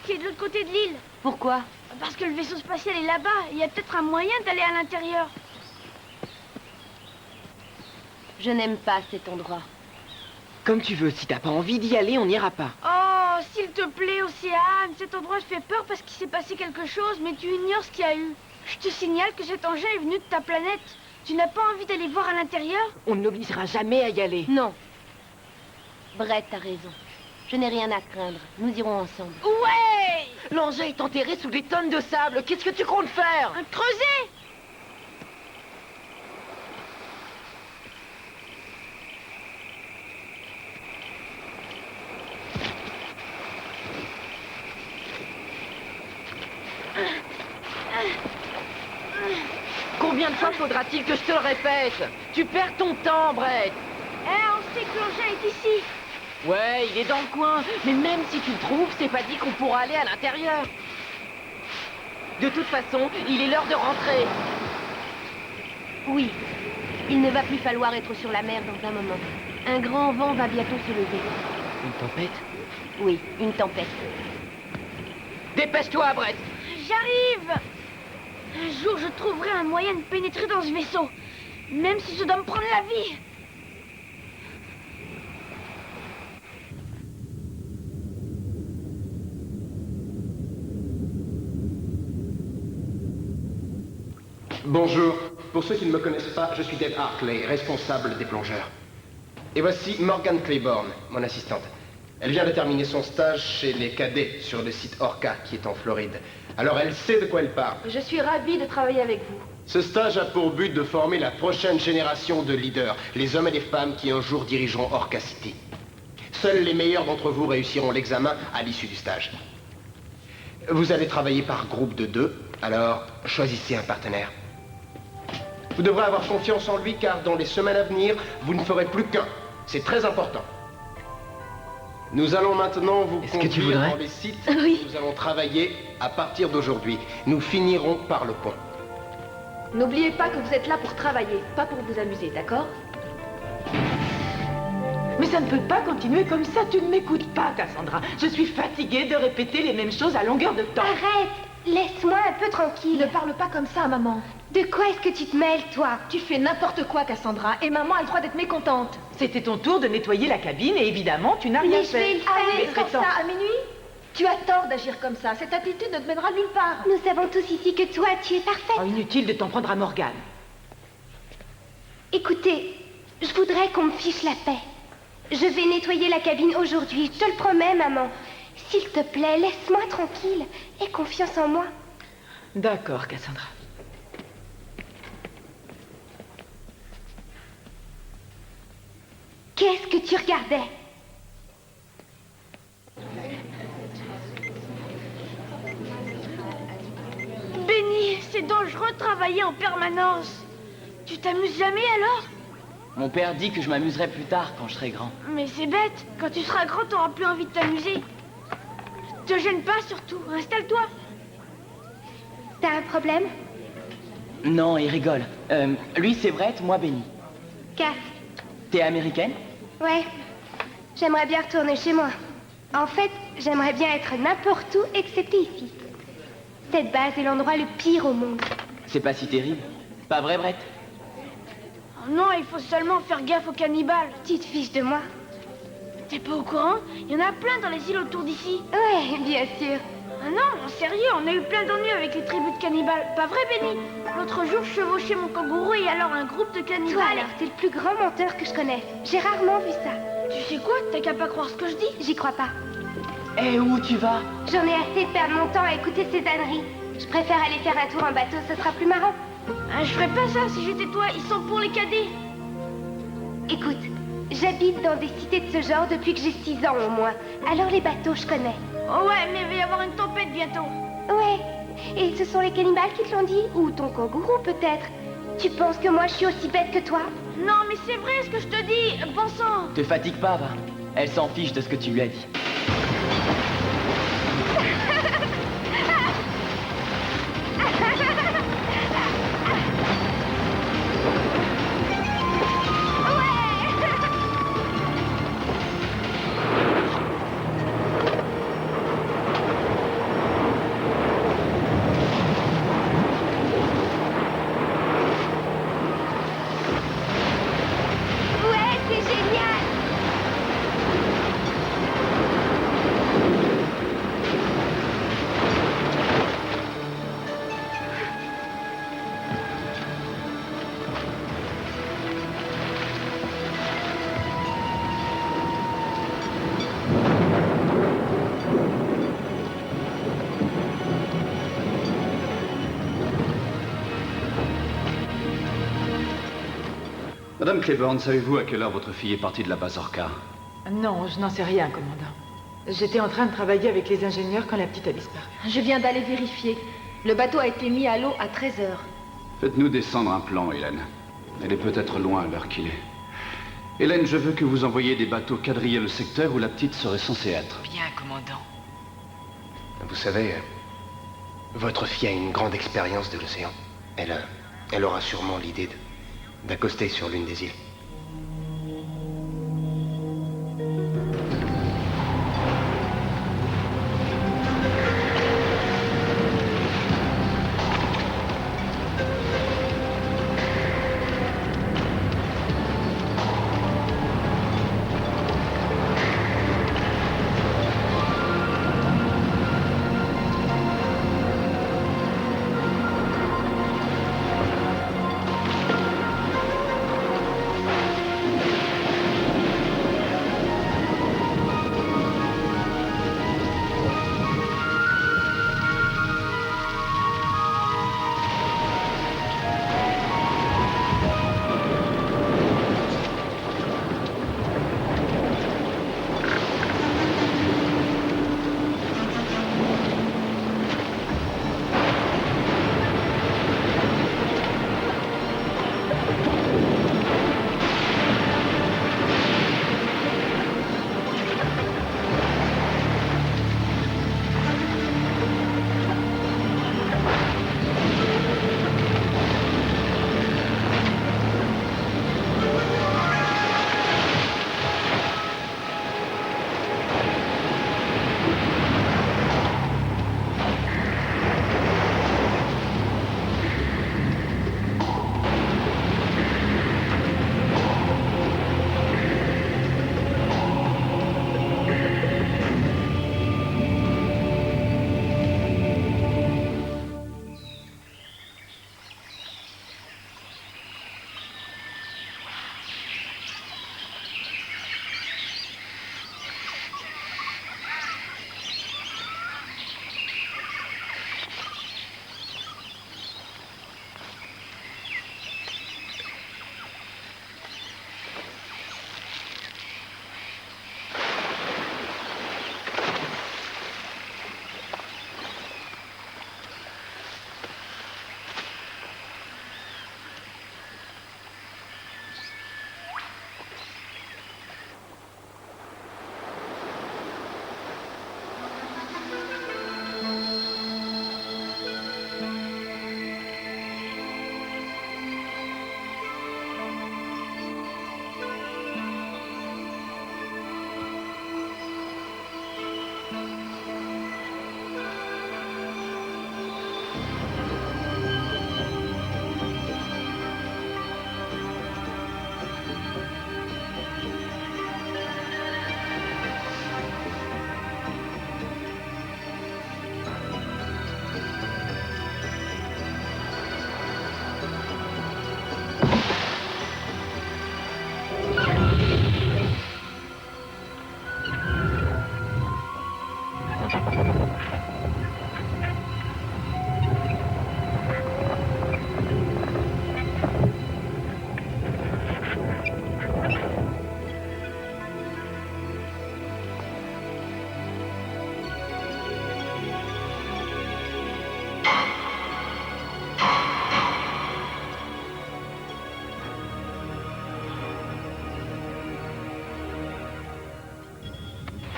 qui est de l'autre côté de l'île. Pourquoi? Parce que le vaisseau spatial est là-bas. Il y a peut-être un moyen d'aller à l'intérieur. Je n'aime pas cet endroit. Comme tu veux, si t'as pas envie d'y aller, on n'ira pas. Oh, s'il te plaît, Océane, cet endroit te fait peur parce qu'il s'est passé quelque chose, mais tu ignores ce qu'il y a eu. Je te signale que cet engin est venu de ta planète. Tu n'as pas envie d'aller voir à l'intérieur? On ne l'obligera jamais à y aller. Non. Brett a raison. Je n'ai rien à craindre. Nous irons ensemble. Ouais! L'engin est enterré sous des tonnes de sable. Qu'est-ce que tu comptes faire? Un creuset! Combien de fois faudra-t-il que je te le répète? Tu perds ton temps, Brett. On sait que l'engin est ici. Ouais, il est dans le coin. Mais même si tu le trouves, c'est pas dit qu'on pourra aller à l'intérieur. De toute façon, il est l'heure de rentrer. Oui. Il ne va plus falloir être sur la mer dans un moment. Un grand vent va bientôt se lever. Une tempête? Oui, une tempête. Dépêche-toi, Brett. J'arrive! Un jour, je trouverai un moyen de pénétrer dans ce vaisseau. Même si ça doit me prendre la vie. Bonjour. Pour ceux qui ne me connaissent pas, je suis Dave Hartley, responsable des plongeurs. Et voici Morgan Claiborne, mon assistante. Elle vient de terminer son stage chez les cadets sur le site Orca, qui est en Floride. Alors elle sait de quoi elle parle. Je suis ravie de travailler avec vous. Ce stage a pour but de former la prochaine génération de leaders, les hommes et les femmes qui un jour dirigeront Orca City. Seuls les meilleurs d'entre vous réussiront l'examen à l'issue du stage. Vous allez travailler par groupe de 2, alors choisissez un partenaire. Vous devrez avoir confiance en lui car dans les semaines à venir, vous ne ferez plus qu'un. C'est très important. Nous allons maintenant vous conduire dans les sites où nous allons travailler à partir d'aujourd'hui. Nous finirons par le pont. N'oubliez pas que vous êtes là pour travailler, pas pour vous amuser, d'accord? Mais ça ne peut pas continuer comme ça. Tu ne m'écoutes pas, Cassandra. Je suis fatiguée de répéter les mêmes choses à longueur de temps. Arrête! Laisse-moi un peu tranquille. Ne parle pas comme ça, maman. De quoi est-ce que tu te mêles, toi? Tu fais n'importe quoi, Cassandra, et maman a le droit d'être mécontente. C'était ton tour de nettoyer la cabine et évidemment, tu n'as rien Mais je vais fait. le faire. Allez, Mais sors prétends- ça à minuit. Tu as tort d'agir comme ça. Cette attitude ne te mènera nulle part. Nous savons tous ici que toi, tu es parfaite. Oh, inutile de t'en prendre à Morgane. Écoutez, je voudrais qu'on me fiche la paix. Je vais nettoyer la cabine aujourd'hui, je te le promets, maman. S'il te plaît, laisse-moi tranquille. Aie confiance en moi. D'accord, Cassandra. Qu'est-ce que tu regardais? Benny, c'est dangereux de travailler en permanence. Tu t'amuses jamais alors? Mon père dit que je m'amuserai plus tard quand je serai grand. Mais c'est bête. Quand tu seras grand, t'auras plus envie de t'amuser. Te gêne pas surtout. Installe-toi. T'as un problème? Non, il rigole. Lui, c'est Brett, moi, Benny. Cass. T'es américaine? Ouais. J'aimerais bien retourner chez moi. En fait, j'aimerais bien être n'importe où excepté ici. Cette base est l'endroit le pire au monde. C'est pas si terrible. Pas vrai, Brett? Oh non, il faut seulement faire gaffe aux cannibales. Tu te fiches de moi? T'es pas au courant? Il y en a plein dans les îles autour d'ici. Ouais, bien sûr. Ah non, en sérieux, on a eu plein d'ennuis avec les tribus de cannibales. Pas vrai, Benny? L'autre jour, je chevauchais mon kangourou et alors un groupe de Toi cannibales... alors, t'es le plus grand menteur que je connaisse. J'ai rarement vu ça. Tu sais quoi? T'as qu'à pas croire ce que je dis. J'y crois pas. Eh, où tu vas? J'en ai assez de perdre mon temps à écouter ces âneries. Je préfère aller faire un tour en bateau, ce sera plus marrant. Ah, je ferais pas ça si j'étais toi. Ils sont pour les cadets. Écoute, j'habite dans des cités de ce genre depuis que j'ai 6 ans au moins. Alors les bateaux, je connais. Oh ouais, mais il va y avoir une tempête bientôt. Ouais. Et ce sont les cannibales qui te l'ont dit? Ou ton kangourou peut-être? Tu penses que moi je suis aussi bête que toi? Non, mais c'est vrai ce que je te dis. Bon sang. Te fatigue pas, va. Elle s'en fiche de ce que tu lui as dit. Madame Claiborne, savez-vous à quelle heure votre fille est partie de la base Orca? Non, je n'en sais rien, commandant. J'étais en train de travailler avec les ingénieurs quand la petite a disparu. Je viens d'aller vérifier. Le bateau a été mis à l'eau à 13 heures. Faites-nous descendre un plan, Hélène. Elle est peut-être loin à l'heure qu'il est. Hélène, je veux que vous envoyiez des bateaux quadriller le secteur où la petite serait censée être. Bien, commandant. Vous savez, votre fille a une grande expérience de l'océan. Elle aura sûrement l'idée d'accoster sur l'une des îles.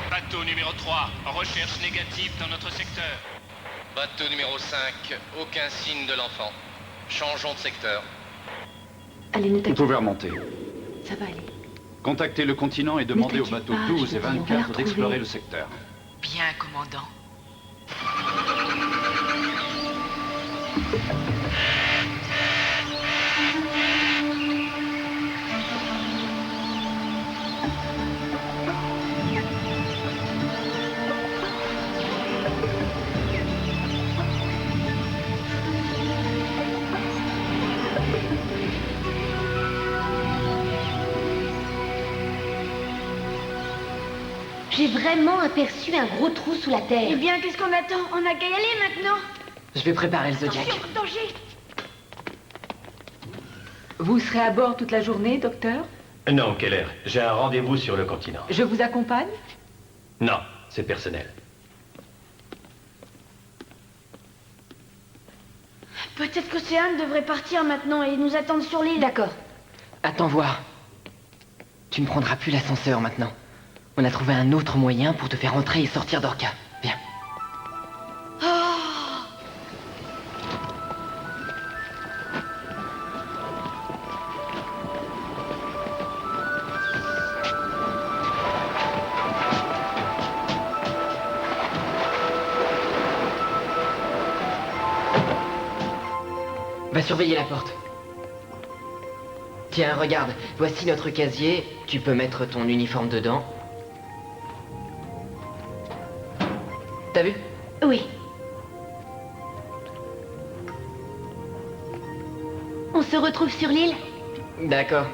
Bateau numéro 3, recherche négative dans notre secteur. Bateau numéro 5, aucun signe de l'enfant. Changeons de secteur. Allez, ne Vous t'inquiète pouvez remonter. Ça va aller. Contactez le continent et demandez aux t'inquiète bateaux pas, 12 je et vais dire, on va la 24 retrouver. d'explorer le secteur. Bien, commandant. J'ai vraiment aperçu un gros trou sous la Eh terre. bien, qu'est-ce qu'on attend? On n'a qu'à y aller maintenant. Je vais préparer le Zodiac. Attention, danger! Vous serez à bord toute la journée, docteur? Non, Keller, j'ai un rendez-vous sur le continent. Je vous accompagne? Non, c'est personnel. Peut-être qu'Océane devrait partir maintenant et nous attendre sur l'île. D'accord. Attends voir. Tu ne prendras plus l'ascenseur maintenant. On a trouvé un autre moyen pour te faire entrer et sortir d'Orca. Viens. Va surveiller la porte. Tiens, regarde, voici notre casier. Tu peux mettre ton uniforme dedans. T'as vu? Oui. On se retrouve sur l'île? D'accord.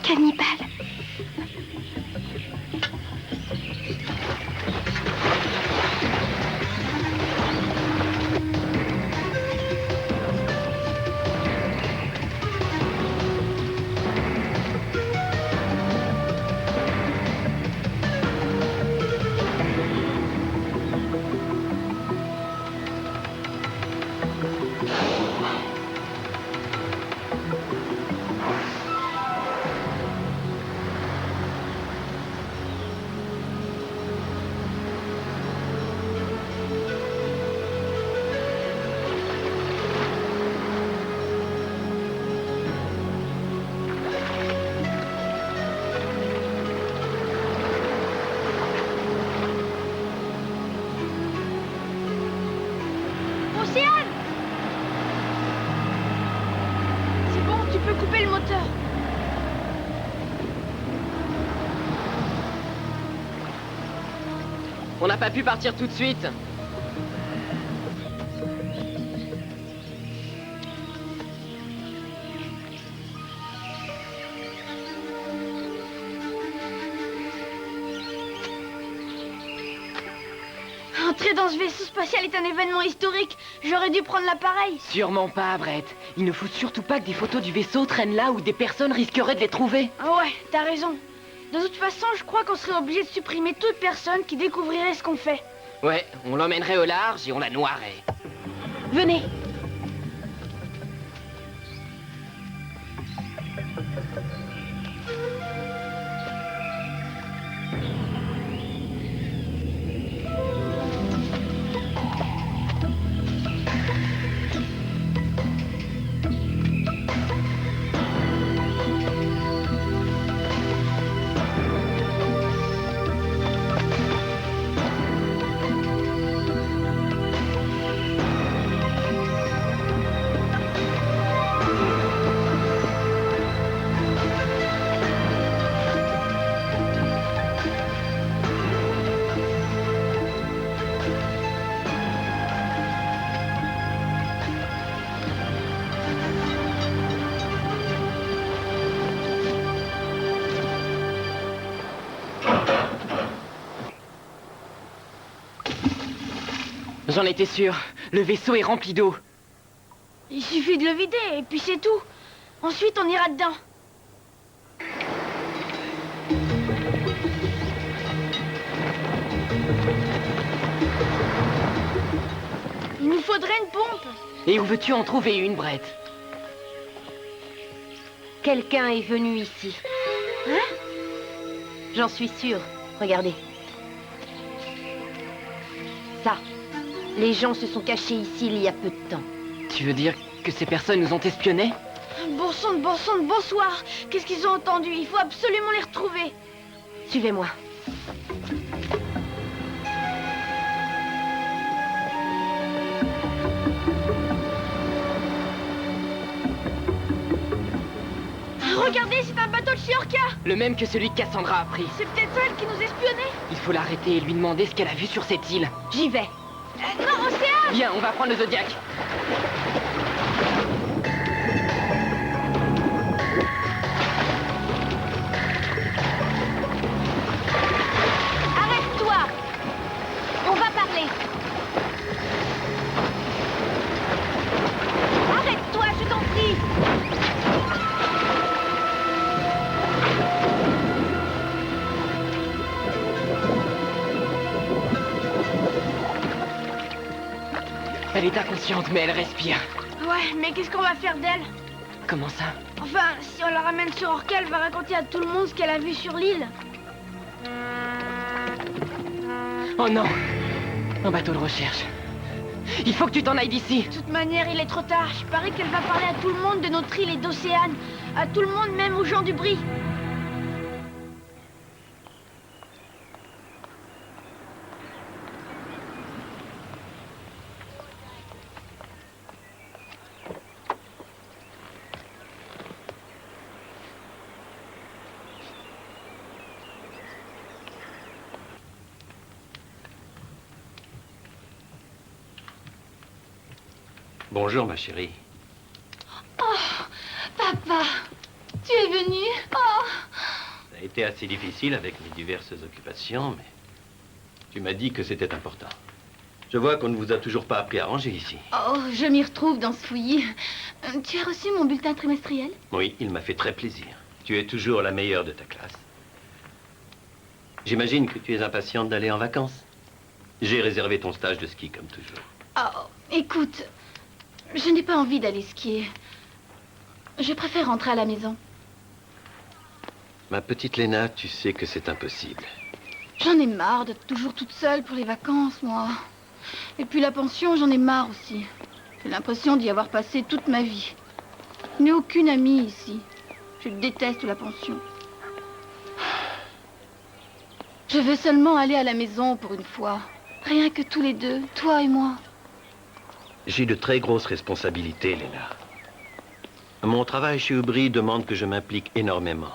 Cannibale. Océane! C'est bon, tu peux couper le moteur. On n'a pas pu partir tout de suite. Entrer dans ce vaisseau spatial est un événement historique. J'aurais dû prendre l'appareil. Sûrement pas, Brett. Il ne faut surtout pas que des photos du vaisseau traînent là où des personnes risqueraient de les trouver. Ah ouais, t'as raison. De toute façon, je crois qu'on serait obligé de supprimer toute personne qui découvrirait ce qu'on fait. Ouais, on l'emmènerait au large et on la noierait. Venez. J'en étais sûr. Le vaisseau est rempli d'eau. Il suffit de le vider, et puis c'est tout. Ensuite, on ira dedans. Il nous faudrait une pompe. Et où veux-tu en trouver une, Brett? Quelqu'un est venu ici. Hein? J'en suis sûre. Regardez. Ça. Les gens se sont cachés ici il y a peu de temps. Tu veux dire que ces personnes nous ont espionnés? Bon sang de bonsoir. Qu'est-ce qu'ils ont entendu? Il faut absolument les retrouver. Suivez-moi. Regardez, c'est un bateau de Shiorka. Le même que celui que Cassandra a pris. C'est peut-être elle qui nous espionnait. Il faut l'arrêter et lui demander ce qu'elle a vu sur cette île. J'y vais. Non, Océane! Viens, on va prendre le Zodiac. Arrête-toi! On va parler. Arrête-toi, je t'en prie. Elle est inconsciente, mais elle respire. Ouais, mais qu'est-ce qu'on va faire d'elle? Comment ça? Enfin, si on la ramène sur Orca, elle va raconter à tout le monde ce qu'elle a vu sur l'île. Oh non! Un bateau de recherche. Il faut que tu t'en ailles d'ici. De toute manière, il est trop tard. Je parie qu'elle va parler à tout le monde de notre île et d'Océane. À tout le monde, même aux gens du Brie. Bonjour, ma chérie. Oh, papa, tu es venu. Oh. Ça a été assez difficile avec mes diverses occupations, mais tu m'as dit que c'était important. Je vois qu'on ne vous a toujours pas appris à ranger ici. Oh, je m'y retrouve dans ce fouillis. Tu as reçu mon bulletin trimestriel? Oui, il m'a fait très plaisir. Tu es toujours la meilleure de ta classe. J'imagine que tu es impatiente d'aller en vacances. J'ai réservé ton stage de ski comme toujours. Oh, écoute, je n'ai pas envie d'aller skier. Je préfère rentrer à la maison. Ma petite Léna, tu sais que c'est impossible. J'en ai marre d'être toujours toute seule pour les vacances, moi. Et puis la pension, j'en ai marre aussi. J'ai l'impression d'y avoir passé toute ma vie. Je n'ai aucune amie ici. Je déteste la pension. Je veux seulement aller à la maison pour une fois. Rien que tous les deux, toi et moi. J'ai de très grosses responsabilités, Léna. Mon travail chez Ubri demande que je m'implique énormément.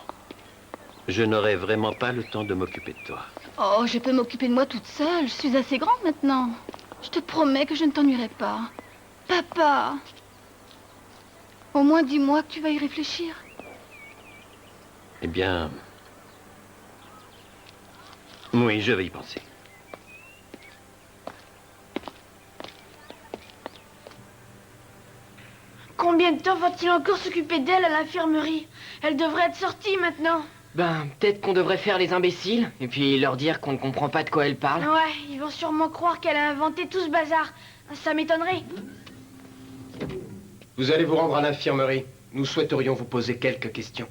Je n'aurai vraiment pas le temps de m'occuper de toi. Oh, je peux m'occuper de moi toute seule. Je suis assez grande maintenant. Je te promets que je ne t'ennuierai pas. Papa! Au moins dis-moi que tu vas y réfléchir. Eh bien... oui, je vais y penser. Combien de temps va-t-il encore s'occuper d'elle à l'infirmerie? Elle devrait être sortie maintenant. Ben, peut-être qu'on devrait faire les imbéciles, et puis leur dire qu'on ne comprend pas de quoi elle parle. Ouais, ils vont sûrement croire qu'elle a inventé tout ce bazar. Ça m'étonnerait. Vous allez vous rendre à l'infirmerie. Nous souhaiterions vous poser quelques questions.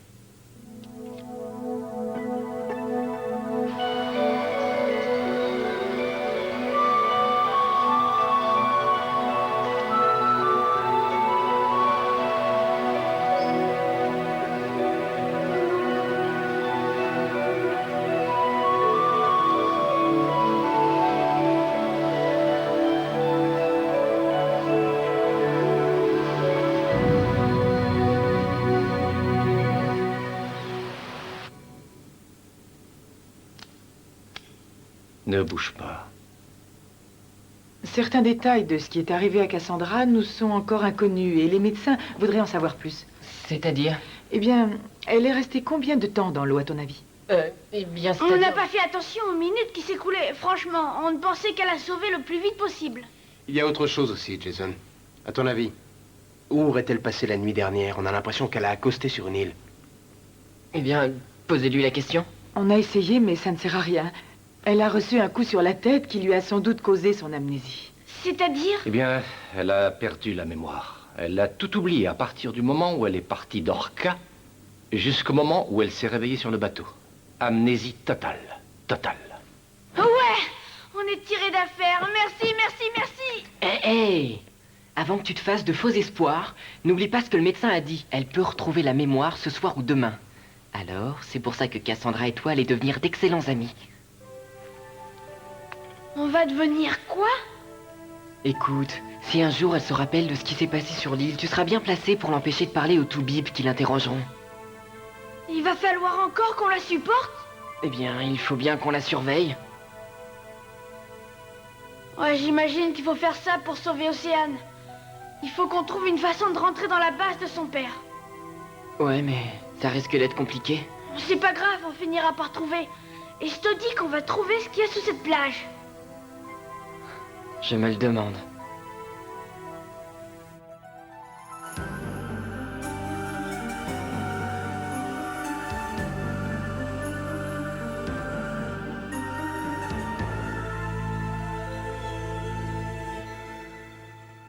Ne bouge pas. Certains détails de ce qui est arrivé à Cassandra nous sont encore inconnus et les médecins voudraient en savoir plus. C'est-à-dire? Eh bien, elle est restée combien de temps dans l'eau, à ton avis? Eh bien, On n'a pas fait attention aux minutes qui s'écoulaient. Franchement, on ne pensait qu'à la sauver le plus vite possible. Il y a autre chose aussi, Jason. À ton avis, Où aurait-elle passé la nuit dernière? On a l'impression qu'elle a accosté sur une île. Eh bien, posez-lui la question. On a essayé, mais ça ne sert à rien. Elle a reçu un coup sur la tête qui lui a sans doute causé son amnésie. C'est-à-dire? Eh bien, elle a perdu la mémoire. Elle a tout oublié à partir du moment où elle est partie d'Orca jusqu'au moment où elle s'est réveillée sur le bateau. Amnésie totale. Totale. Ouais, on est tiré d'affaire. Merci, merci, merci. Hé, avant que tu te fasses de faux espoirs, n'oublie pas ce que le médecin a dit. Elle peut retrouver la mémoire ce soir ou demain. Alors, c'est pour ça que Cassandra et toi allez devenir d'excellents amis. On va devenir quoi? Écoute, si un jour elle se rappelle de ce qui s'est passé sur l'île, tu seras bien placé pour l'empêcher de parler aux Toubibs qui l'interrogeront. Il va falloir encore qu'on la supporte? Eh bien, il faut bien qu'on la surveille. Ouais, j'imagine qu'il faut faire ça pour sauver Océane. Il faut qu'on trouve une façon de rentrer dans la base de son père. Ouais, mais ça risque d'être compliqué. C'est pas grave, on finira par trouver. Et je te dis qu'on va trouver ce qu'il y a sous cette plage. Je me le demande.